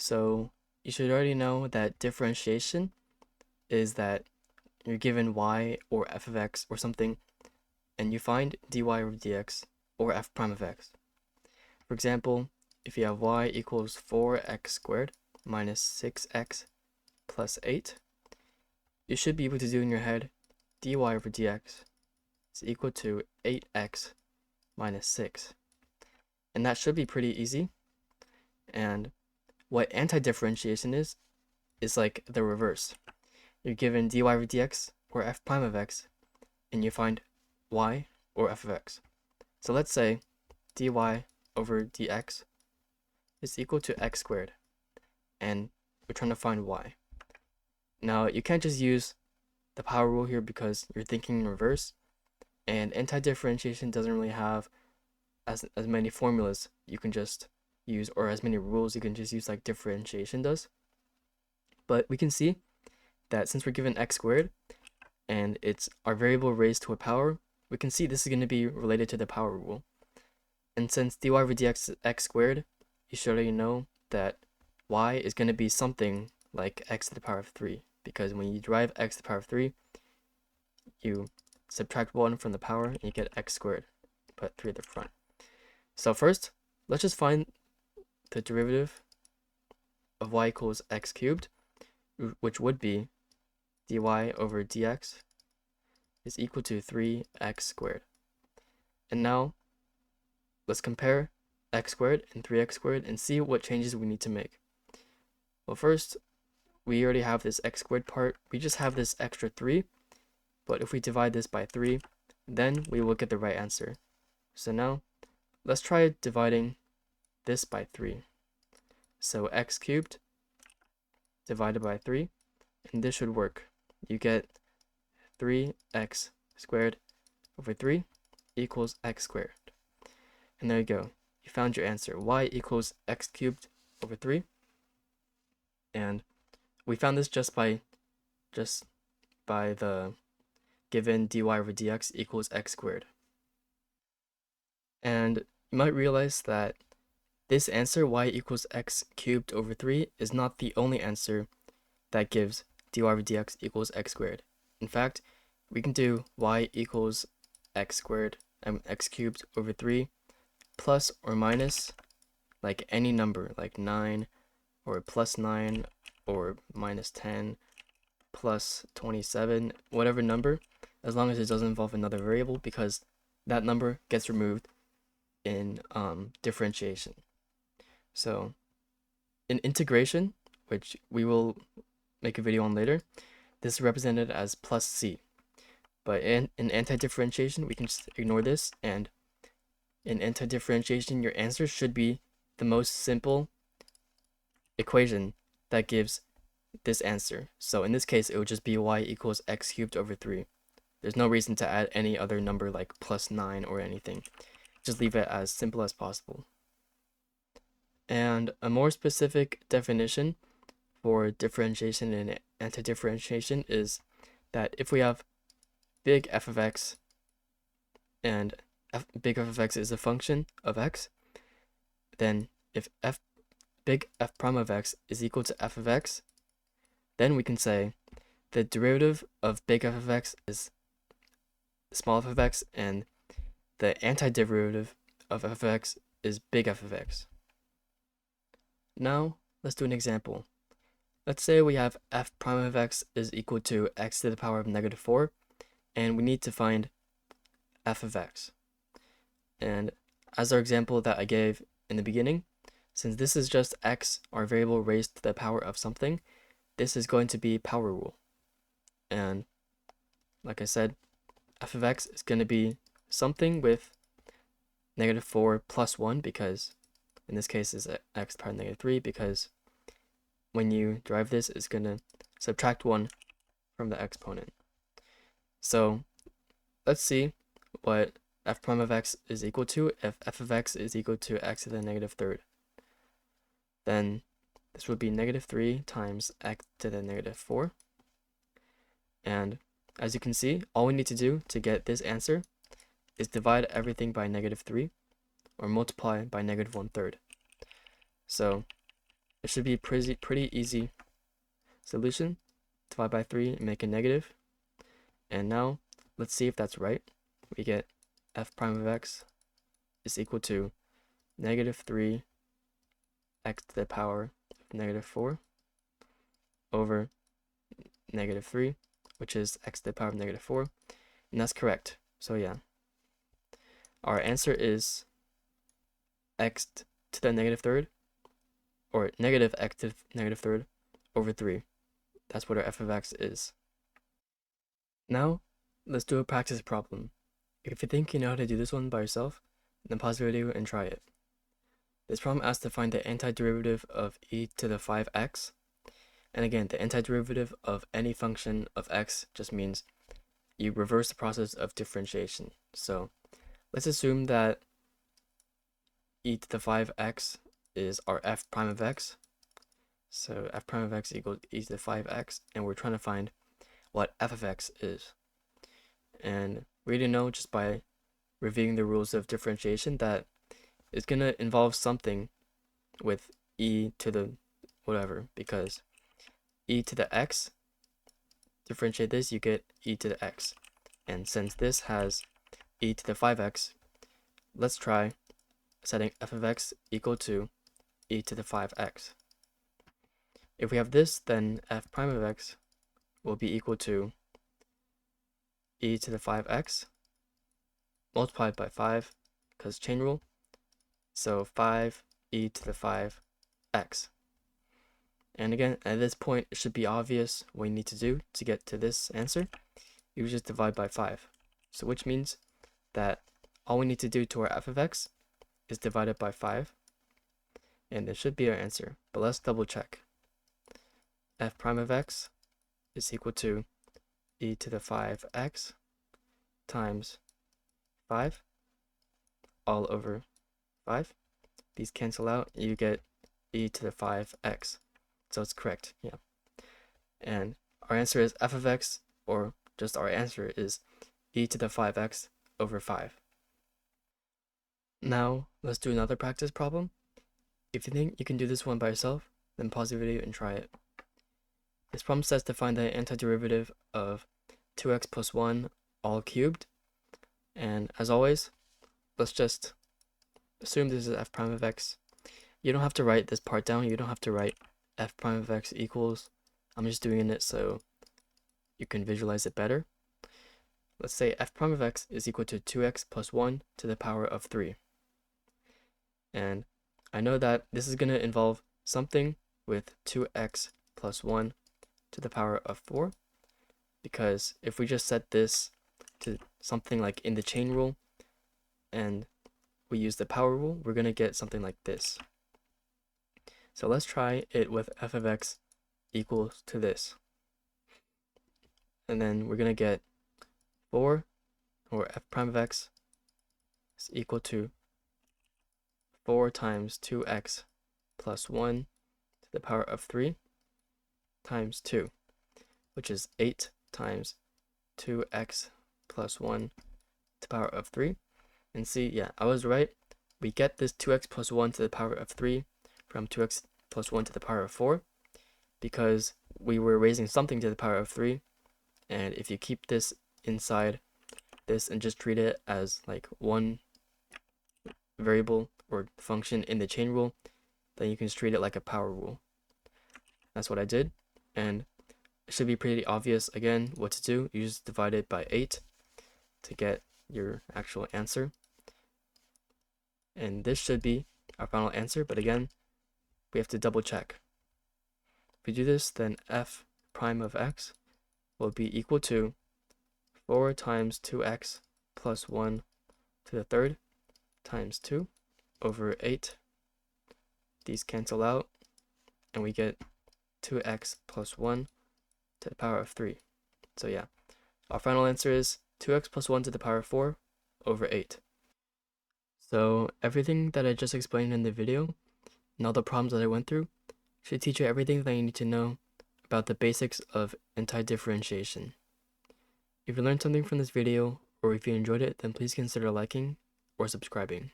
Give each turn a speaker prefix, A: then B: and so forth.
A: So you should already know that differentiation is that you're given y or f of x or something, and you find dy over dx or f prime of x. For example, if you have y equals 4x squared minus 6x plus 8, you should be able to do in your head dy over dx is equal to 8x minus 6. And that should be pretty easy. And what antidifferentiation is like the reverse. You're given dy over dx or f prime of x, and you find y or f of x. So let's say dy over dx is equal to x squared, and we're trying to find y. Now, you can't just use the power rule here because you're thinking in reverse, and antidifferentiation doesn't really have as many formulas you can just use, or as many rules you can just use like differentiation does. But we can see that since we're given x squared and it's our variable raised to a power, we can see this is going to be related to the power rule. And since dy over dx is x squared, you should already know that y is going to be something like x to the power of 3, because when you derive x to the power of 3, you subtract 1 from the power and you get x squared, put 3 at the front. So first, let's just find the derivative of y equals x cubed, which would be dy over dx is equal to 3x squared. And now, let's compare x squared and 3x squared and see what changes we need to make. Well, first, we already have this x squared part. We just have this extra 3, but if we divide this by 3, then we will get the right answer. So now, let's try dividing this by 3. So x cubed divided by 3, and this should work. You get 3x squared over 3 equals x squared. And there you go. You found your answer. Y equals x cubed over 3. And we found this just by the given dy over dx equals x squared. And you might realize that this answer, y equals x cubed over 3, is not the only answer that gives dy over dx equals x squared. In fact, we can do y equals x squared and x cubed over 3 plus or minus like any number, like 9 or plus 9 or minus 10 plus 27, whatever number, as long as it doesn't involve another variable, because that number gets removed in differentiation. So in integration, which we will make a video on later, this is represented as plus c. But in antidifferentiation, we can just ignore this, and in antidifferentiation, your answer should be the most simple equation that gives this answer. So in this case, it would just be y equals x cubed over 3. There's no reason to add any other number like plus 9 or anything. Just leave it as simple as possible. And a more specific definition for differentiation and antidifferentiation is that if we have big f of x and big f of x is a function of x, then if big f prime of x is equal to f of x, then we can say the derivative of big f of x is small f of x, and the antiderivative of f of x is big f of x. Now, let's do an example. Let's say we have f prime of x is equal to x to the power of negative 4, and we need to find f of x. And as our example that I gave in the beginning, since this is just x, our variable raised to the power of something, this is going to be power rule. And like I said, f of x is going to be something with negative 4 plus 1, because in this case is x power negative 3, because when you derive this, it's going to subtract 1 from the exponent. So let's see what f prime of x is equal to if f of x is equal to x to the negative 3rd. Then this would be negative 3 times x to the negative 4. And as you can see, all we need to do to get this answer is divide everything by negative 3 or multiply by negative 1/3. So it should be pretty easy solution. Divide by 3 and make a negative. And now let's see if that's right. We get f prime of x is equal to negative 3 x to the power of negative 4 over negative 3, which is x to the power of negative 4. And that's correct. So yeah, our answer is x to the negative third, or negative x to the negative third over 3. That's what our f of x is. Now, let's do a practice problem. If you think you know how to do this one by yourself, then pause the video and try it. This problem asks to find the antiderivative of e to the 5x. And again, the antiderivative of any function of x just means you reverse the process of differentiation. So let's assume that e to the 5x is our f prime of x. So f prime of x equals e to the 5x, and we're trying to find what f of x is. And we already know just by reviewing the rules of differentiation that it's going to involve something with e to the whatever, because e to the x, differentiate this, you get e to the x. And since this has e to the 5x, let's try setting f of x equal to e to the 5x. If we have this, then f prime of x will be equal to e to the 5x multiplied by 5, because chain rule. So 5 e to the 5x. And again, at this point, it should be obvious what you need to do to get to this answer. You just divide by 5. So which means that all we need to do to our f of x is divide it by 5. And it should be our answer. But let's double check. F prime of x is equal to e to the 5x times 5 all over 5. These cancel out, you get e to the 5x. So it's correct, yeah. And our answer is f of x, or just our answer is e to the 5x over 5. Now, let's do another practice problem. If you think you can do this one by yourself, then pause the video and try it. This problem says to find the antiderivative of 2x plus 1 all cubed. And as always, let's just assume this is f prime of x. You don't have to write this part down. You don't have to write f prime of x equals. I'm just doing it so you can visualize it better. Let's say f prime of x is equal to 2x plus 1 to the power of 3. And I know that this is going to involve something with 2x plus 1 to the power of 4, because if we just set this to something like in the chain rule and we use the power rule, we're going to get something like this. So let's try it with f of x equals to this. And then we're going to get 4, or f prime of x is equal to 4 times 2x plus 1 to the power of 3 times 2, which is 8 times 2x plus 1 to the power of 3. And see, yeah, I was right. We get this 2x plus 1 to the power of 3 from 2x plus 1 to the power of 4, because we were raising something to the power of 3. And if you keep this inside this and just treat it as like one variable or function in the chain rule, then you can just treat it like a power rule. That's what I did. And it should be pretty obvious again what to do. You just divide it by 8 to get your actual answer. And this should be our final answer, but again, we have to double check. If we do this, then f prime of x will be equal to 4 times 2x plus 1 to the third times 2 over 8. These cancel out, and we get 2x plus 1 to the power of 3. So yeah, our final answer is 2x plus 1 to the power of 4 over 8. So everything that I just explained in the video and all the problems that I went through should teach you everything that you need to know about the basics of antidifferentiation. If you learned something from this video, or if you enjoyed it, then please consider liking or subscribing.